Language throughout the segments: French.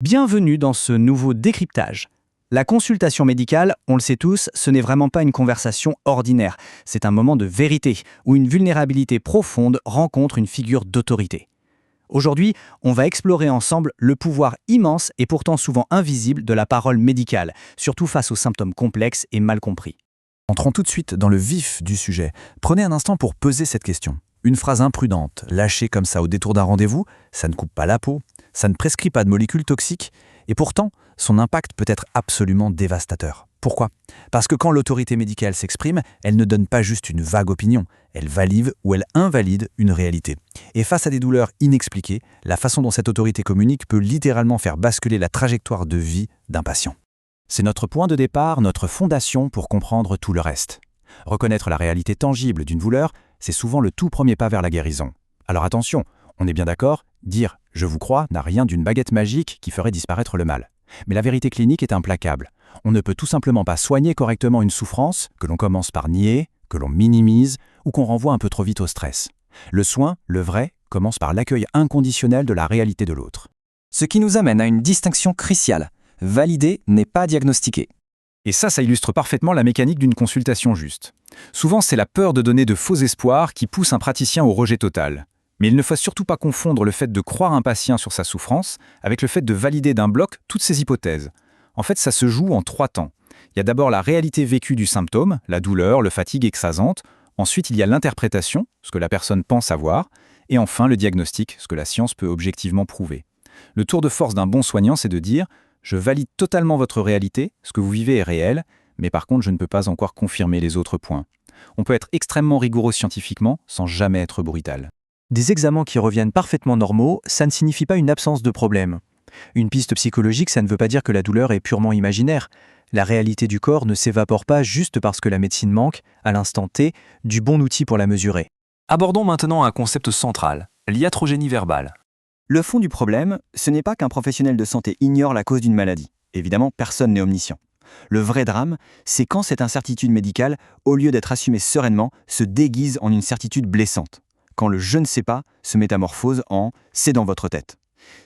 Bienvenue dans ce nouveau décryptage. La consultation médicale, on le sait tous, ce n'est vraiment pas une conversation ordinaire. C'est un moment de vérité, où une vulnérabilité profonde rencontre une figure d'autorité. Aujourd'hui, on va explorer ensemble le pouvoir immense et pourtant souvent invisible de la parole médicale, surtout face aux symptômes complexes et mal compris. Entrons tout de suite dans le vif du sujet. Prenez un instant pour peser cette question. Une phrase imprudente, lâchée comme ça au détour d'un rendez-vous, ça ne coupe pas la peau, ça ne prescrit pas de molécules toxiques, et pourtant, son impact peut être absolument dévastateur. Pourquoi ? Parce que quand l'autorité médicale s'exprime, elle ne donne pas juste une vague opinion, elle valide ou elle invalide une réalité. Et face à des douleurs inexpliquées, la façon dont cette autorité communique peut littéralement faire basculer la trajectoire de vie d'un patient. C'est notre point de départ, notre fondation pour comprendre tout le reste. Reconnaître la réalité tangible d'une douleur, c'est souvent le tout premier pas vers la guérison. Alors attention, on est bien d'accord, dire « je vous crois » n'a rien d'une baguette magique qui ferait disparaître le mal. Mais la vérité clinique est implacable. On ne peut tout simplement pas soigner correctement une souffrance que l'on commence par nier, que l'on minimise ou qu'on renvoie un peu trop vite au stress. Le soin, le vrai, commence par l'accueil inconditionnel de la réalité de l'autre. Ce qui nous amène à une distinction cruciale. Valider n'est pas diagnostiquer. Et ça illustre parfaitement la mécanique d'une consultation juste. Souvent, c'est la peur de donner de faux espoirs qui pousse un praticien au rejet total. Mais il ne faut surtout pas confondre le fait de croire un patient sur sa souffrance avec le fait de valider d'un bloc toutes ses hypothèses. En fait, ça se joue en 3 temps. Il y a d'abord la réalité vécue du symptôme, la douleur, le fatigue écrasante. Ensuite, il y a l'interprétation, ce que la personne pense avoir. Et enfin, le diagnostic, ce que la science peut objectivement prouver. Le tour de force d'un bon soignant, c'est de dire « je valide totalement votre réalité, ce que vous vivez est réel, mais par contre, je ne peux pas encore confirmer les autres points ». On peut être extrêmement rigoureux scientifiquement sans jamais être brutal. Des examens qui reviennent parfaitement normaux, ça ne signifie pas une absence de problème. Une piste psychologique, ça ne veut pas dire que la douleur est purement imaginaire. La réalité du corps ne s'évapore pas juste parce que la médecine manque, à l'instant T, du bon outil pour la mesurer. Abordons maintenant un concept central, l'iatrogénie verbale. Le fond du problème, ce n'est pas qu'un professionnel de santé ignore la cause d'une maladie. Évidemment, personne n'est omniscient. Le vrai drame, c'est quand cette incertitude médicale, au lieu d'être assumée sereinement, se déguise en une certitude blessante. Quand le « je ne sais pas » se métamorphose en « c'est dans votre tête ».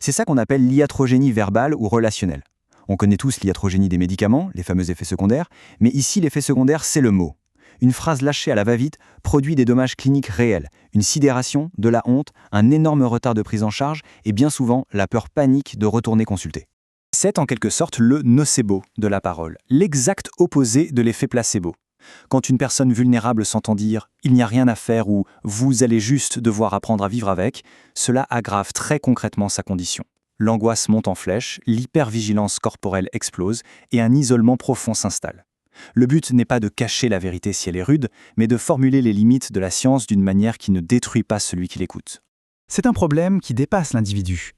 C'est ça qu'on appelle l'iatrogénie verbale ou relationnelle. On connaît tous l'iatrogénie des médicaments, les fameux effets secondaires, mais ici l'effet secondaire, c'est le mot. Une phrase lâchée à la va-vite produit des dommages cliniques réels, une sidération, de la honte, un énorme retard de prise en charge et bien souvent la peur panique de retourner consulter. C'est en quelque sorte le nocebo de la parole, l'exact opposé de l'effet placebo. Quand une personne vulnérable s'entend dire « il n'y a rien à faire » ou « vous allez juste devoir apprendre à vivre avec », cela aggrave très concrètement sa condition. L'angoisse monte en flèche, l'hypervigilance corporelle explose et un isolement profond s'installe. Le but n'est pas de cacher la vérité si elle est rude, mais de formuler les limites de la science d'une manière qui ne détruit pas celui qui l'écoute. C'est un problème qui dépasse l'individu.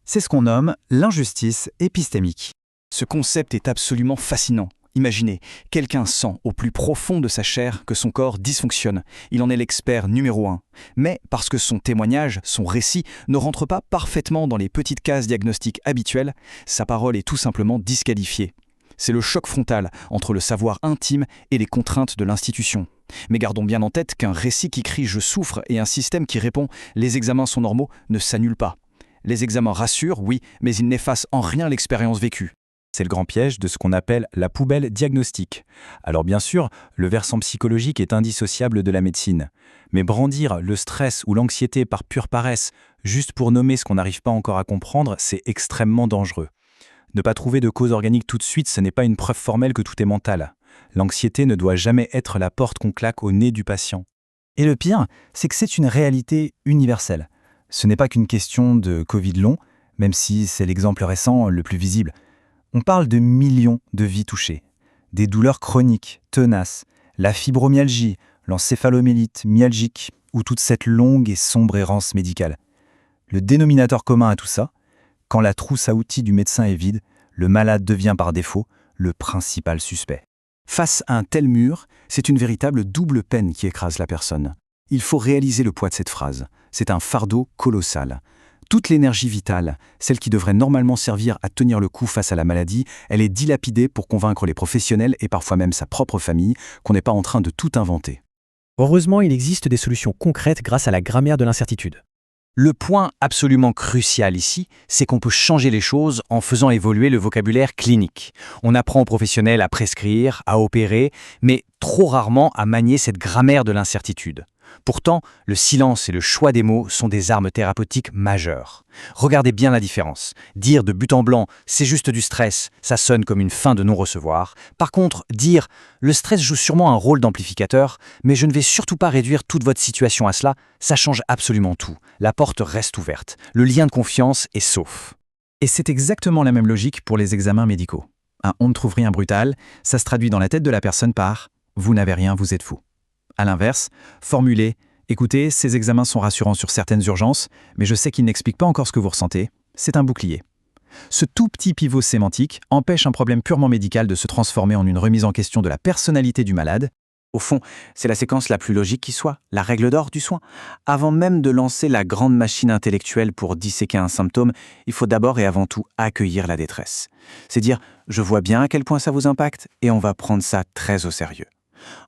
C'est ce qu'on nomme l'injustice épistémique. Ce concept est absolument fascinant. Imaginez, quelqu'un sent au plus profond de sa chair que son corps dysfonctionne. Il en est l'expert numéro 1. Mais parce que son témoignage, son récit, ne rentre pas parfaitement dans les petites cases diagnostiques habituelles, sa parole est tout simplement disqualifiée. C'est le choc frontal entre le savoir intime et les contraintes de l'institution. Mais gardons bien en tête qu'un récit qui crie « je souffre » et un système qui répond « les examens sont normaux » ne s'annulent pas. Les examens rassurent, oui, mais ils n'effacent en rien l'expérience vécue. C'est le grand piège de ce qu'on appelle la poubelle diagnostique. Alors bien sûr, le versant psychologique est indissociable de la médecine. Mais brandir le stress ou l'anxiété par pure paresse, juste pour nommer ce qu'on n'arrive pas encore à comprendre, c'est extrêmement dangereux. Ne pas trouver de cause organique tout de suite, ce n'est pas une preuve formelle que tout est mental. L'anxiété ne doit jamais être la porte qu'on claque au nez du patient. Et le pire, c'est que c'est une réalité universelle. Ce n'est pas qu'une question de Covid long, même si c'est l'exemple récent le plus visible. On parle de millions de vies touchées, des douleurs chroniques, tenaces, la fibromyalgie, l'encéphalomyélite myalgique ou toute cette longue et sombre errance médicale. Le dénominateur commun à tout ça, quand la trousse à outils du médecin est vide, le malade devient par défaut le principal suspect. Face à un tel mur, c'est une véritable double peine qui écrase la personne. Il faut réaliser le poids de cette phrase. C'est un fardeau colossal. Toute l'énergie vitale, celle qui devrait normalement servir à tenir le coup face à la maladie, elle est dilapidée pour convaincre les professionnels et parfois même sa propre famille qu'on n'est pas en train de tout inventer. Heureusement, il existe des solutions concrètes grâce à la grammaire de l'incertitude. Le point absolument crucial ici, c'est qu'on peut changer les choses en faisant évoluer le vocabulaire clinique. On apprend aux professionnels à prescrire, à opérer, mais trop rarement à manier cette grammaire de l'incertitude. Pourtant, le silence et le choix des mots sont des armes thérapeutiques majeures. Regardez bien la différence. Dire de but en blanc « c'est juste du stress », ça sonne comme une fin de non-recevoir. Par contre, dire « le stress joue sûrement un rôle d'amplificateur, mais je ne vais surtout pas réduire toute votre situation à cela », ça change absolument tout. La porte reste ouverte. Le lien de confiance est sauf. Et c'est exactement la même logique pour les examens médicaux. Un « on ne trouve rien brutal », ça se traduit dans la tête de la personne par « vous n'avez rien, vous êtes fou ». À l'inverse, formuler « écoutez, ces examens sont rassurants sur certaines urgences, mais je sais qu'ils n'expliquent pas encore ce que vous ressentez », c'est un bouclier. Ce tout petit pivot sémantique empêche un problème purement médical de se transformer en une remise en question de la personnalité du malade. Au fond, c'est la séquence la plus logique qui soit, la règle d'or du soin. Avant même de lancer la grande machine intellectuelle pour disséquer un symptôme, il faut d'abord et avant tout accueillir la détresse. C'est dire « je vois bien à quel point ça vous impacte et on va prendre ça très au sérieux ».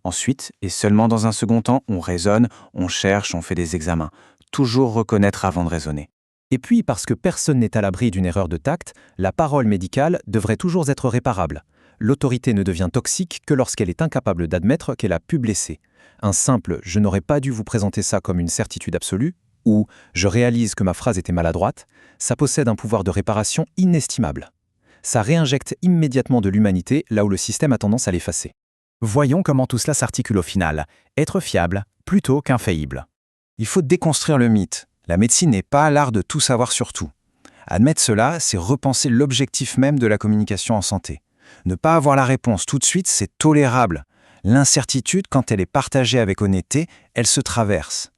Ensuite, et seulement dans un second temps, on raisonne, on cherche, on fait des examens. Toujours reconnaître avant de raisonner. Et puis, parce que personne n'est à l'abri d'une erreur de tact, la parole médicale devrait toujours être réparable. L'autorité ne devient toxique que lorsqu'elle est incapable d'admettre qu'elle a pu blesser. Un simple « je n'aurais pas dû vous présenter ça comme une certitude absolue » ou « je réalise que ma phrase était maladroite », ça possède un pouvoir de réparation inestimable. Ça réinjecte immédiatement de l'humanité là où le système a tendance à l'effacer. Voyons comment tout cela s'articule au final. Être fiable plutôt qu'infaillible. Il faut déconstruire le mythe. La médecine n'est pas l'art de tout savoir sur tout. Admettre cela, c'est repenser l'objectif même de la communication en santé. Ne pas avoir la réponse tout de suite, c'est tolérable. L'incertitude, quand elle est partagée avec honnêteté, elle se traverse.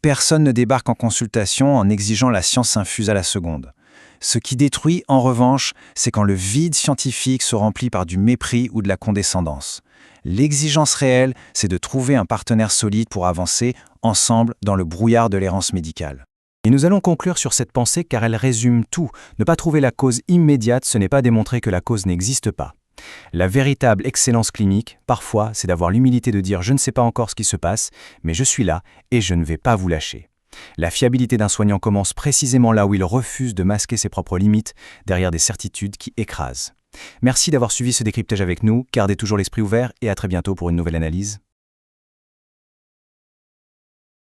Personne ne débarque en consultation en exigeant la science infuse à la seconde. Ce qui détruit, en revanche, c'est quand le vide scientifique se remplit par du mépris ou de la condescendance. L'exigence réelle, c'est de trouver un partenaire solide pour avancer ensemble dans le brouillard de l'errance médicale. Et nous allons conclure sur cette pensée car elle résume tout. Ne pas trouver la cause immédiate, ce n'est pas démontrer que la cause n'existe pas. La véritable excellence clinique, parfois, c'est d'avoir l'humilité de dire « je ne sais pas encore ce qui se passe, mais je suis là et je ne vais pas vous lâcher ». La fiabilité d'un soignant commence précisément là où il refuse de masquer ses propres limites derrière des certitudes qui écrasent. Merci d'avoir suivi ce décryptage avec nous, gardez toujours l'esprit ouvert et à très bientôt pour une nouvelle analyse.